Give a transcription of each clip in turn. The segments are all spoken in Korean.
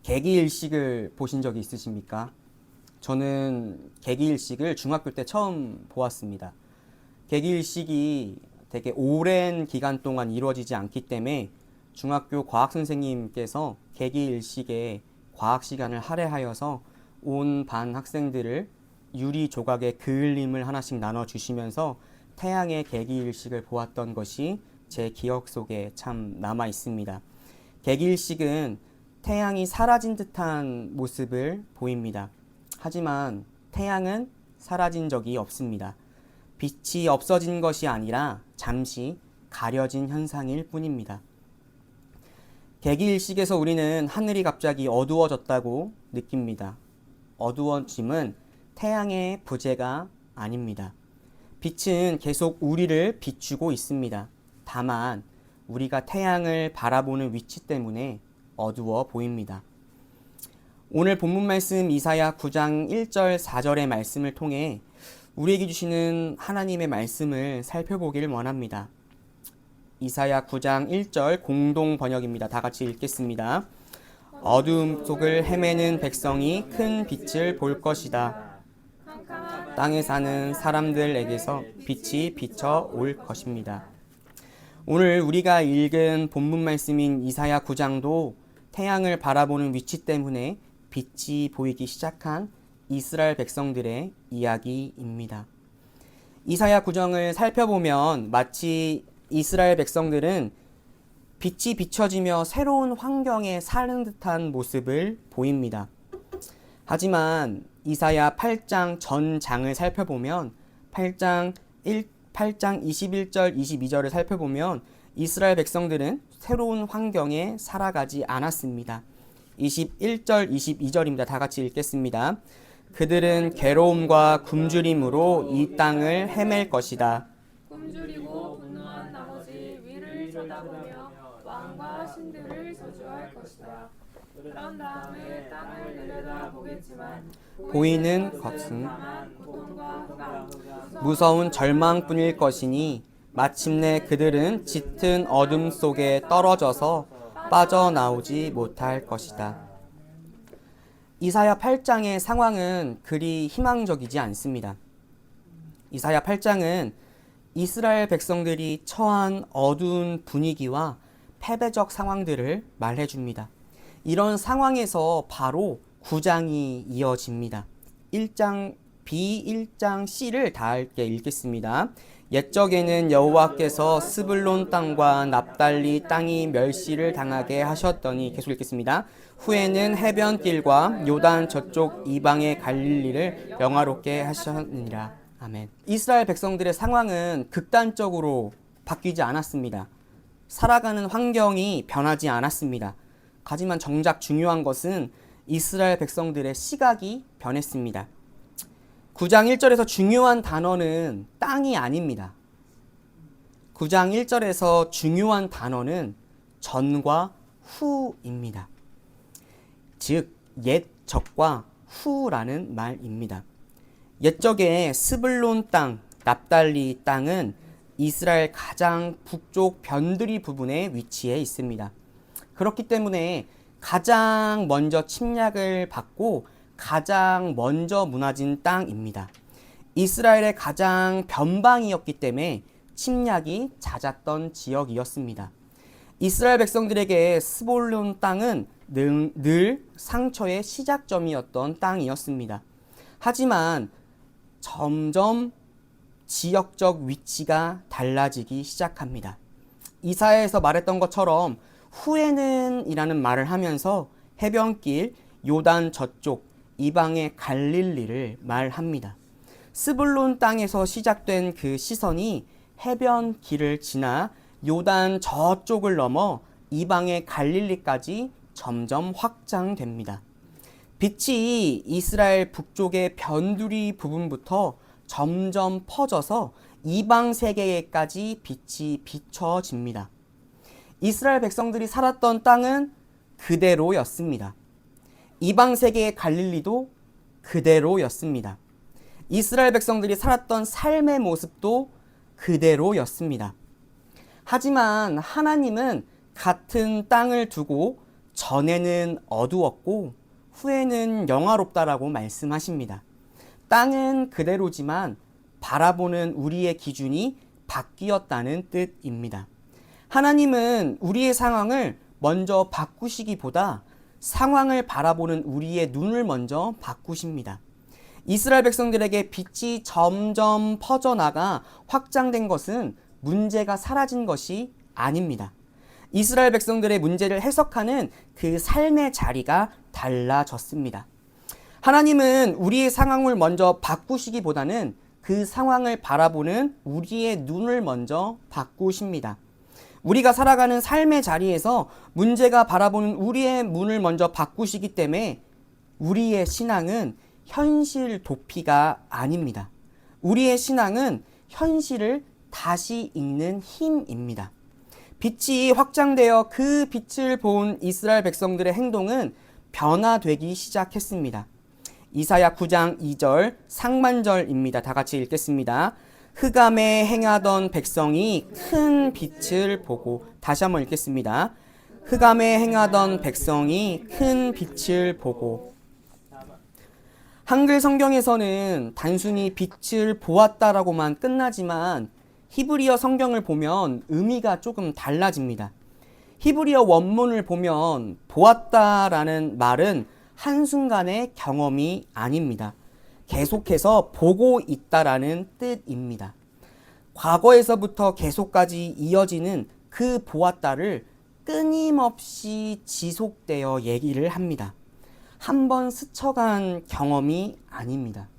개기일식을 보신 적이 있으십니까? 저는 개기일식을 중학교 때 처음 보았습니다. 개기일식이 되게 오랜 기간 동안 이루어지지 않기 때문에 중학교 과학 선생님께서 개기일식에 과학 시간을 할애하여서 온 반 학생들을 유리 조각의 그을림을 하나씩 나눠주시면서 태양의 개기일식을 보았던 것이 제 기억 속에 참 남아 있습니다. 개기일식은 태양이 사라진 듯한 모습을 보입니다. 하지만 태양은 사라진 적이 없습니다. 빛이 없어진 것이 아니라 잠시 가려진 현상일 뿐입니다. 개기일식에서 우리는 하늘이 갑자기 어두워졌다고 느낍니다. 어두워짐은 태양의 부재가 아닙니다. 빛은 계속 우리를 비추고 있습니다. 다만 우리가 태양을 바라보는 위치 때문에 어두워 보입니다. 오늘 본문 말씀 이사야 9장 1절 4절의 말씀을 통해 우리에게 주시는 하나님의 말씀을 살펴보기를 원합니다. 이사야 9장 1절 공동 번역입니다. 다 같이 읽겠습니다. 어두움 속을 헤매는 백성이 큰 빛을 볼 것이다. 땅에 사는 사람들에게서 빛이 비쳐 올 것입니다. 오늘 우리가 읽은 본문 말씀인 이사야 9장도 태양을 바라보는 위치 때문에 빛이 보이기 시작한 이스라엘 백성들의 이야기입니다. 이사야 9장을 살펴보면 마치 이스라엘 백성들은 빛이 비춰지며 새로운 환경에 사는 듯한 모습을 보입니다. 하지만 이사야 8장 전 장을 살펴보면 8장 21절 22절을 살펴보면 이스라엘 백성들은 새로운 환경에 살아가지 않았습니다. 21절 22절입니다. 다 같이 읽겠습니다. 그들은 괴로움과 굶주림으로 이 땅을 헤맬 것이다. 굶주리고 분노한 나머지 위를 쳐다보며 왕과 신들을 저주할 것이다. 그런 다음에 땅을 내려다보겠지만 보이는 것은 고통과 흑암, 무서운 절망뿐일 것이니 마침내 그들은 짙은 어둠 속에 떨어져서 빠져나오지 못할 것이다. 이사야 8장의 상황은 그리 희망적이지 않습니다. 이사야 8장은 이스라엘 백성들이 처한 어두운 분위기와 패배적 상황들을 말해줍니다. 이런 상황에서 바로 9장이 이어집니다. 1장 B, 1장 C를 다 함께 읽겠습니다. 옛적에는 여호와께서 스불론 땅과 납달리 땅이 멸시를 당하게 하셨더니 계속 읽겠습니다. 후에는 해변길과 요단 저쪽 이방의 갈릴리를 영화롭게 하셨느니라. 아멘. 이스라엘 백성들의 상황은 극단적으로 바뀌지 않았습니다. 살아가는 환경이 변하지 않았습니다. 하지만 정작 중요한 것은 이스라엘 백성들의 시각이 변했습니다. 9장 1절에서 중요한 단어는 땅이 아닙니다. 9장 1절에서 중요한 단어는 전과 후입니다. 즉, 옛적과 후라는 말입니다. 옛적의 스불론 땅, 납달리 땅은 이스라엘 가장 북쪽 변두리 부분에 위치해 있습니다. 그렇기 때문에 가장 먼저 침략을 받고 가장 먼저 무너진 땅입니다. 이스라엘의 가장 변방이었기 때문에 침략이 잦았던 지역이었습니다. 이스라엘 백성들에게 스불론 땅은 늘 상처의 시작점이었던 땅이었습니다. 하지만 점점 지역적 위치가 달라지기 시작합니다. 이사야에서 말했던 것처럼 후에는 이라는 말을 하면서 해변길, 요단 저쪽, 이방의 갈릴리를 말합니다. 스불론 땅에서 시작된 그 시선이 해변길을 지나 요단 저쪽을 넘어 이방의 갈릴리까지 점점 확장됩니다. 빛이 이스라엘 북쪽의 변두리 부분부터 점점 퍼져서 이방 세계에까지 빛이 비춰집니다. 이스라엘 백성들이 살았던 땅은 그대로였습니다. 이방 세계의 갈릴리도 그대로였습니다. 이스라엘 백성들이 살았던 삶의 모습도 그대로였습니다. 하지만 하나님은 같은 땅을 두고 전에는 어두웠고 후에는 영화롭다라고 말씀하십니다. 땅은 그대로지만 바라보는 우리의 기준이 바뀌었다는 뜻입니다. 하나님은 우리의 상황을 먼저 바꾸시기보다 상황을 바라보는 우리의 눈을 먼저 바꾸십니다. 이스라엘 백성들에게 빛이 점점 퍼져나가 확장된 것은 문제가 사라진 것이 아닙니다. 이스라엘 백성들의 문제를 해석하는 그 삶의 자리가 달라졌습니다. 하나님은 우리의 상황을 먼저 바꾸시기보다는 그 상황을 바라보는 우리의 눈을 먼저 바꾸십니다. 우리가 살아가는 삶의 자리에서 문제가 바라보는 우리의 눈을 먼저 바꾸시기 때문에 우리의 신앙은 현실 도피가 아닙니다. 우리의 신앙은 현실을 다시 읽는 힘입니다. 빛이 확장되어 그 빛을 본 이스라엘 백성들의 행동은 변화되기 시작했습니다. 이사야 9장 2절 상반절입니다. 다 같이 읽겠습니다. 흑암에 행하던 백성이 큰 빛을 보고, 다시 한번 읽겠습니다. 흑암에 행하던 백성이 큰 빛을 보고. 한글 성경에서는 단순히 빛을 보았다라고만 끝나지만 히브리어 성경을 보면 의미가 조금 달라집니다. 히브리어 원문을 보면 보았다라는 말은 한순간의 경험이 아닙니다. 계속해서 보고 있다라는 뜻입니다. 과거에서부터 계속까지 이어지는 그 보았다를 끊임없이 지속되어 얘기를 합니다. 한번 스쳐간 경험이 아닙니다.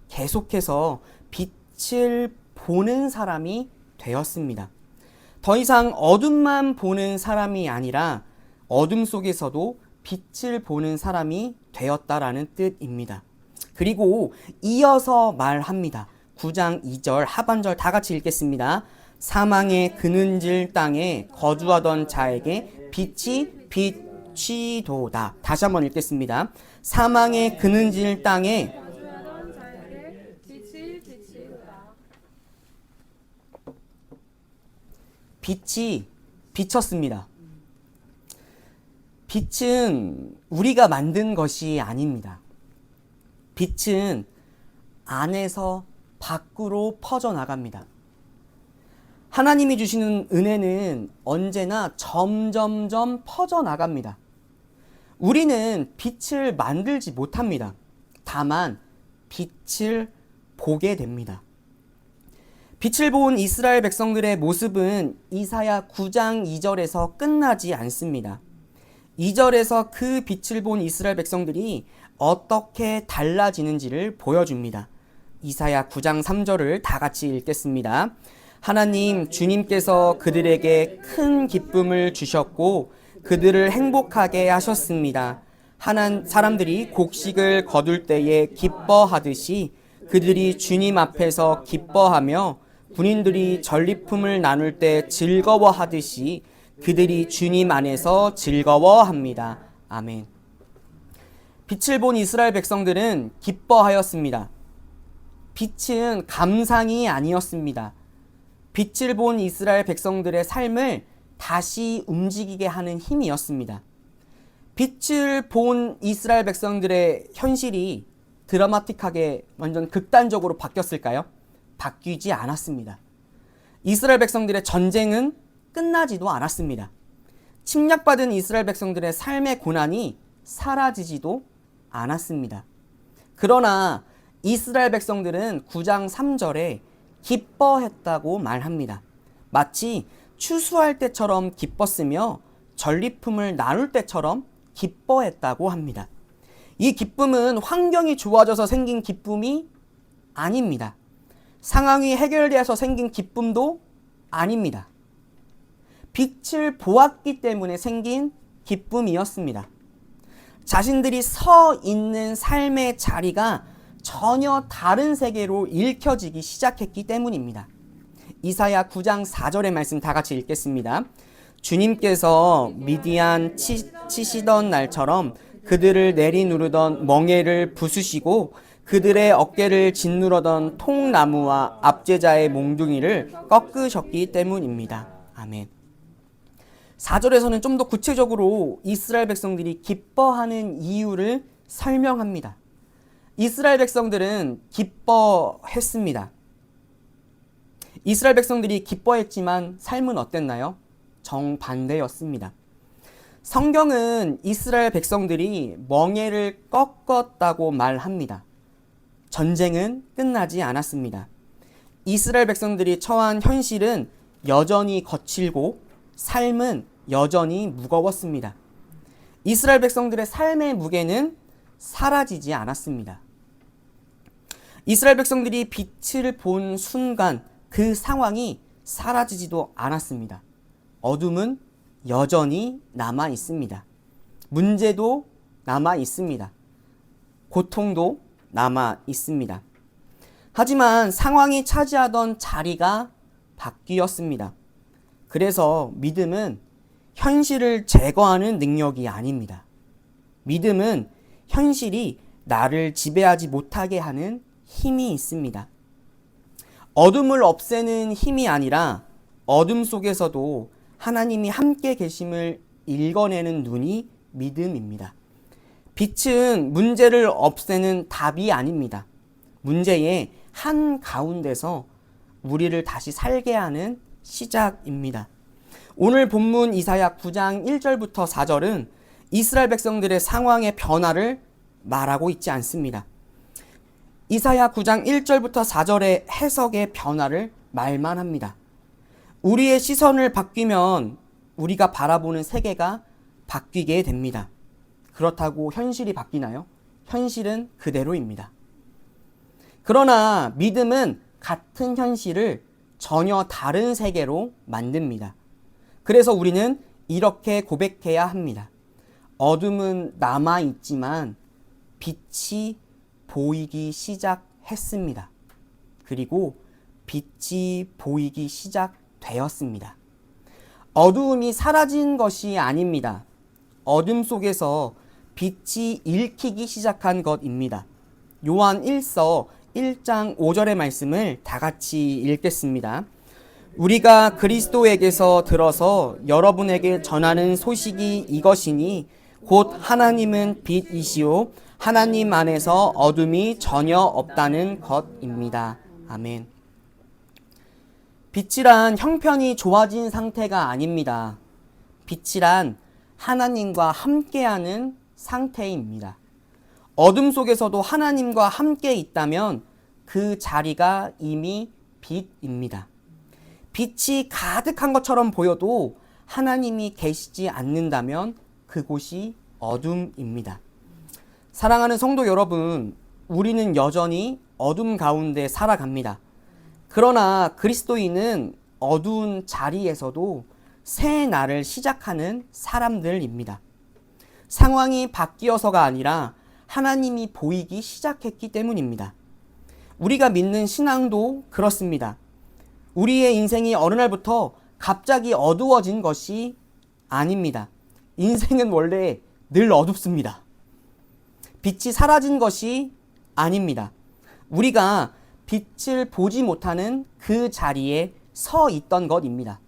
계속해서 빛을 보는 사람이 되었습니다. 더 이상 어둠만 보는 사람이 아니라 어둠 속에서도 빛을 보는 사람이 되었다라는 뜻입니다. 그리고 이어서 말합니다. 9장 2절 하반절 다 같이 읽겠습니다. 사망의 그늘질 땅에 거주하던 자에게 빛이 비치도다. 다시 한번 읽겠습니다. 사망의 그늘질 땅에 거주하던 자에게 빛이 비치도다. 빛이 비쳤습니다. 빛은 우리가 만든 것이 아닙니다. 빛은 안에서 밖으로 퍼져나갑니다. 하나님이 주시는 은혜는 언제나 점점점 퍼져나갑니다. 우리는 빛을 만들지 못합니다. 다만 빛을 보게 됩니다. 빛을 본 이스라엘 백성들의 모습은 이사야 9장 2절에서 끝나지 않습니다. 2절에서 그 빛을 본 이스라엘 백성들이 어떻게 달라지는지를 보여줍니다. 이사야 9장 3절을 다 같이 읽겠습니다. 하나님 주님께서 그들에게 큰 기쁨을 주셨고 그들을 행복하게 하셨습니다. 사람들이 곡식을 거둘 때에 기뻐하듯이 그들이 주님 앞에서 기뻐하며 군인들이 전리품을 나눌 때 즐거워하듯이 그들이 주님 안에서 즐거워합니다. 아멘. 빛을 본 이스라엘 백성들은 기뻐하였습니다. 빛은 감상이 아니었습니다. 빛을 본 이스라엘 백성들의 삶을 다시 움직이게 하는 힘이었습니다. 빛을 본 이스라엘 백성들의 현실이 드라마틱하게 완전 극단적으로 바뀌었을까요? 바뀌지 않았습니다. 이스라엘 백성들의 전쟁은 끝나지도 않았습니다. 침략받은 이스라엘 백성들의 삶의 고난이 사라지지도 않았습니다. 그러나 이스라엘 백성들은 9장 3절에 기뻐했다고 말합니다. 마치 추수할 때처럼 기뻤으며 전리품을 나눌 때처럼 기뻐했다고 합니다. 이 기쁨은 환경이 좋아져서 생긴 기쁨이 아닙니다. 상황이 해결되어서 생긴 기쁨도 아닙니다. 빛을 보았기 때문에 생긴 기쁨이었습니다. 자신들이 서 있는 삶의 자리가 전혀 다른 세계로 읽혀지기 시작했기 때문입니다. 이사야 9장 4절의 말씀 다 같이 읽겠습니다. 주님께서 미디안 치시던 날처럼 그들을 내리누르던 멍에를 부수시고 그들의 어깨를 짓누르던 통나무와 압제자의 몽둥이를 꺾으셨기 때문입니다. 아멘. 4절에서는 좀 더 구체적으로 이스라엘 백성들이 기뻐하는 이유를 설명합니다. 이스라엘 백성들은 기뻐했습니다. 이스라엘 백성들이 기뻐했지만 삶은 어땠나요? 정반대였습니다. 성경은 이스라엘 백성들이 멍에를 꺾었다고 말합니다. 전쟁은 끝나지 않았습니다. 이스라엘 백성들이 처한 현실은 여전히 거칠고 삶은 여전히 무거웠습니다. 이스라엘 백성들의 삶의 무게는 사라지지 않았습니다. 이스라엘 백성들이 빛을 본 순간 그 상황이 사라지지도 않았습니다. 어둠은 여전히 남아 있습니다. 문제도 남아 있습니다. 고통도 남아 있습니다. 하지만 상황이 차지하던 자리가 바뀌었습니다. 그래서 믿음은 현실을 제거하는 능력이 아닙니다. 믿음은 현실이 나를 지배하지 못하게 하는 힘이 있습니다. 어둠을 없애는 힘이 아니라 어둠 속에서도 하나님이 함께 계심을 읽어내는 눈이 믿음입니다. 빛은 문제를 없애는 답이 아닙니다. 문제의 한 가운데서 우리를 다시 살게 하는 시작입니다. 오늘 본문 이사야 9장 1절부터 4절은 이스라엘 백성들의 상황의 변화를 말하고 있지 않습니다. 이사야 9장 1절부터 4절의 해석의 변화를 말만 합니다. 우리의 시선을 바뀌면 우리가 바라보는 세계가 바뀌게 됩니다. 그렇다고 현실이 바뀌나요? 현실은 그대로입니다. 그러나 믿음은 같은 현실을 전혀 다른 세계로 만듭니다. 그래서 우리는 이렇게 고백해야 합니다. 어둠은 남아있지만 빛이 보이기 시작했습니다. 그리고 빛이 보이기 시작되었습니다. 어두움이 사라진 것이 아닙니다. 어둠 속에서 빛이 읽히기 시작한 것입니다. 요한 1서 1장 5절의 말씀을 다 같이 읽겠습니다. 우리가 그리스도에게서 들어서 여러분에게 전하는 소식이 이것이니 곧 하나님은 빛이시오 하나님 안에서 어둠이 전혀 없다는 것입니다. 아멘. 빛이란 형편이 좋아진 상태가 아닙니다. 빛이란 하나님과 함께하는 상태입니다. 어둠 속에서도 하나님과 함께 있다면 그 자리가 이미 빛입니다. 빛이 가득한 것처럼 보여도 하나님이 계시지 않는다면 그곳이 어둠입니다. 사랑하는 성도 여러분, 우리는 여전히 어둠 가운데 살아갑니다. 그러나 그리스도인은 어두운 자리에서도 새 날을 시작하는 사람들입니다. 상황이 바뀌어서가 아니라 하나님이 보이기 시작했기 때문입니다. 우리가 믿는 신앙도 그렇습니다. 우리의 인생이 어느 날부터 갑자기 어두워진 것이 아닙니다. 인생은 원래 늘 어둡습니다. 빛이 사라진 것이 아닙니다. 우리가 빛을 보지 못하는 그 자리에 서 있던 것입니다.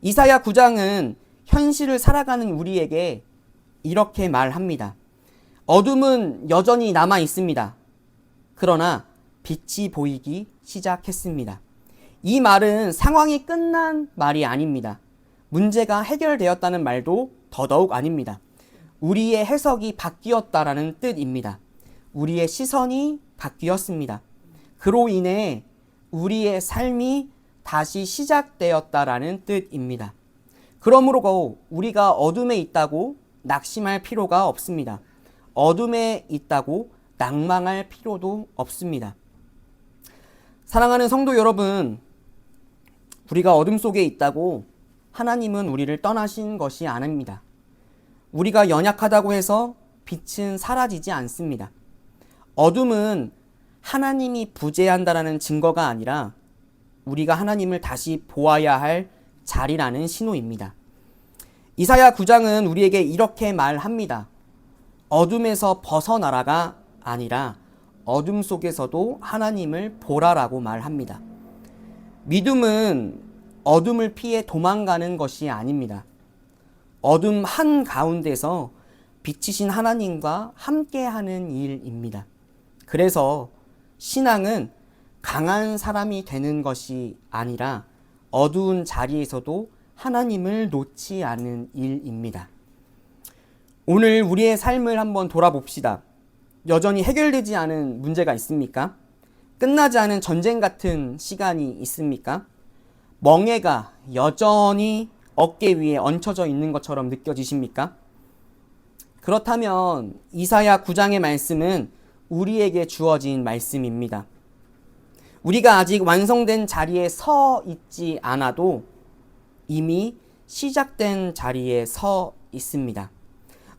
이사야 9장은 현실을 살아가는 우리에게 이렇게 말합니다. 어둠은 여전히 남아 있습니다. 그러나 빛이 보이기 시작했습니다. 이 말은 상황이 끝난 말이 아닙니다. 문제가 해결되었다는 말도 더더욱 아닙니다. 우리의 해석이 바뀌었다라는 뜻입니다. 우리의 시선이 바뀌었습니다. 그로 인해 우리의 삶이 다시 시작되었다라는 뜻입니다. 그러므로 우리가 어둠에 있다고 낙심할 필요가 없습니다. 어둠에 있다고 낭망할 필요도 없습니다. 사랑하는 성도 여러분, 우리가 어둠 속에 있다고 하나님은 우리를 떠나신 것이 아닙니다. 우리가 연약하다고 해서 빛은 사라지지 않습니다. 어둠은 하나님이 부재한다라는 증거가 아니라 우리가 하나님을 다시 보아야 할 자리라는 신호입니다. 이사야 9장은 우리에게 이렇게 말합니다. 어둠에서 벗어나라가 아니라 어둠 속에서도 하나님을 보라라고 말합니다. 믿음은 어둠을 피해 도망가는 것이 아닙니다. 어둠 한가운데서 빛이신 하나님과 함께하는 일입니다. 그래서 신앙은 강한 사람이 되는 것이 아니라 어두운 자리에서도 하나님을 놓지 않은 일입니다. 오늘 우리의 삶을 한번 돌아봅시다. 여전히 해결되지 않은 문제가 있습니까? 끝나지 않은 전쟁 같은 시간이 있습니까? 멍해가 여전히 어깨 위에 얹혀져 있는 것처럼 느껴지십니까? 그렇다면 이사야 9장의 말씀은 우리에게 주어진 말씀입니다. 우리가 아직 완성된 자리에 서 있지 않아도 이미 시작된 자리에 서 있습니다.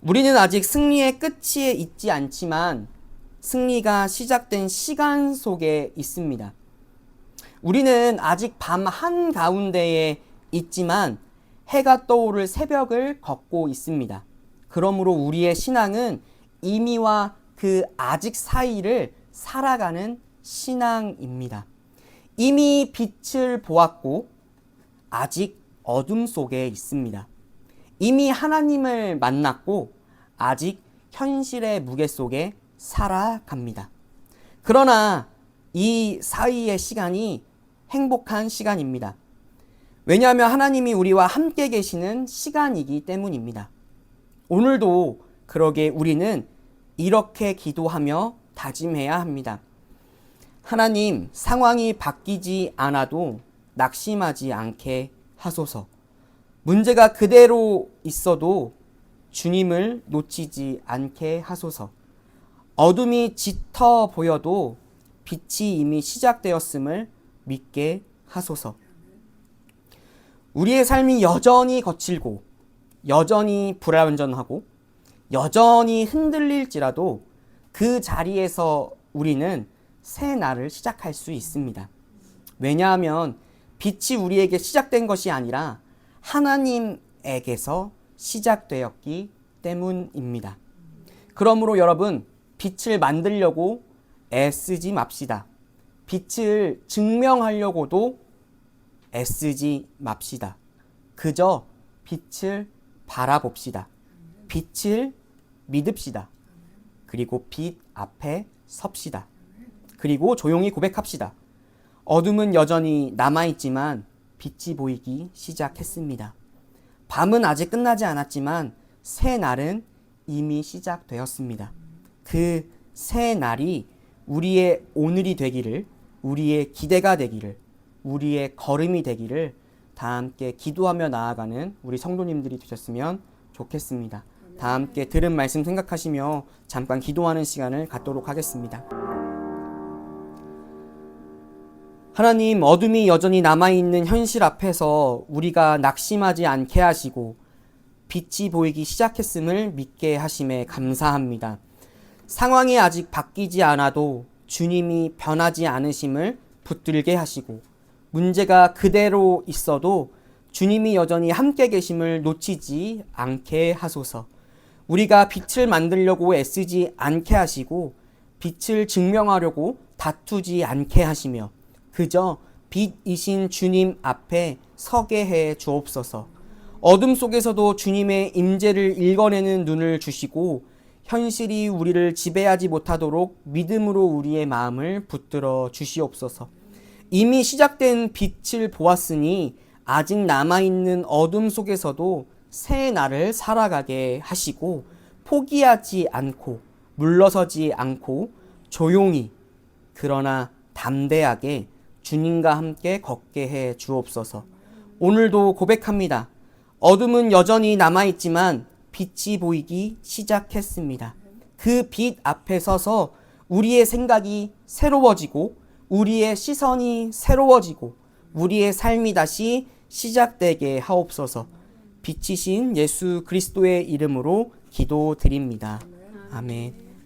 우리는 아직 승리의 끝에 있지 않지만 승리가 시작된 시간 속에 있습니다. 우리는 아직 밤 한가운데에 있지만 해가 떠오를 새벽을 걷고 있습니다. 그러므로 우리의 신앙은 이미와 그 아직 사이를 살아가는 신앙입니다. 이미 빛을 보았고 아직 어둠 속에 있습니다. 이미 하나님을 만났고 아직 현실의 무게 속에 살아갑니다. 그러나 이 사이의 시간이 행복한 시간입니다. 왜냐하면 하나님이 우리와 함께 계시는 시간이기 때문입니다. 오늘도 그러게 우리는 이렇게 기도하며 다짐해야 합니다. 하나님, 상황이 바뀌지 않아도 낙심하지 않게 하소서. 문제가 그대로 있어도 주님을 놓치지 않게 하소서. 어둠이 짙어 보여도 빛이 이미 시작되었음을 믿게 하소서. 우리의 삶이 여전히 거칠고 여전히 불완전하고 여전히 흔들릴지라도 그 자리에서 우리는 새 날을 시작할 수 있습니다. 왜냐하면 빛이 우리에게 시작된 것이 아니라 하나님에게서 시작되었기 때문입니다. 그러므로 여러분, 빛을 만들려고 애쓰지 맙시다. 빛을 증명하려고도 애쓰지 맙시다. 그저 빛을 바라봅시다. 빛을 믿읍시다. 그리고 빛 앞에 섭시다. 그리고 조용히 고백합시다. 어둠은 여전히 남아있지만 빛이 보이기 시작했습니다. 밤은 아직 끝나지 않았지만 새 날은 이미 시작되었습니다. 그 새 날이 우리의 오늘이 되기를, 우리의 기대가 되기를, 우리의 걸음이 되기를 다 함께 기도하며 나아가는 우리 성도님들이 되셨으면 좋겠습니다. 다 함께 들은 말씀 생각하시며 잠깐 기도하는 시간을 갖도록 하겠습니다. 하나님, 어둠이 여전히 남아있는 현실 앞에서 우리가 낙심하지 않게 하시고 빛이 보이기 시작했음을 믿게 하심에 감사합니다. 상황이 아직 바뀌지 않아도 주님이 변하지 않으심을 붙들게 하시고 문제가 그대로 있어도 주님이 여전히 함께 계심을 놓치지 않게 하소서. 우리가 빛을 만들려고 애쓰지 않게 하시고 빛을 증명하려고 다투지 않게 하시며 그저 빛이신 주님 앞에 서게 해 주옵소서. 어둠 속에서도 주님의 임재를 읽어내는 눈을 주시고 현실이 우리를 지배하지 못하도록 믿음으로 우리의 마음을 붙들어 주시옵소서. 이미 시작된 빛을 보았으니 아직 남아있는 어둠 속에서도 새 날을 살아가게 하시고 포기하지 않고 물러서지 않고 조용히 그러나 담대하게 주님과 함께 걷게 해 주옵소서. 오늘도 고백합니다. 어둠은 여전히 남아있지만 빛이 보이기 시작했습니다. 그 빛 앞에 서서 우리의 생각이 새로워지고 우리의 시선이 새로워지고 우리의 삶이 다시 시작되게 하옵소서. 빛이신 예수 그리스도의 이름으로 기도드립니다. 아멘.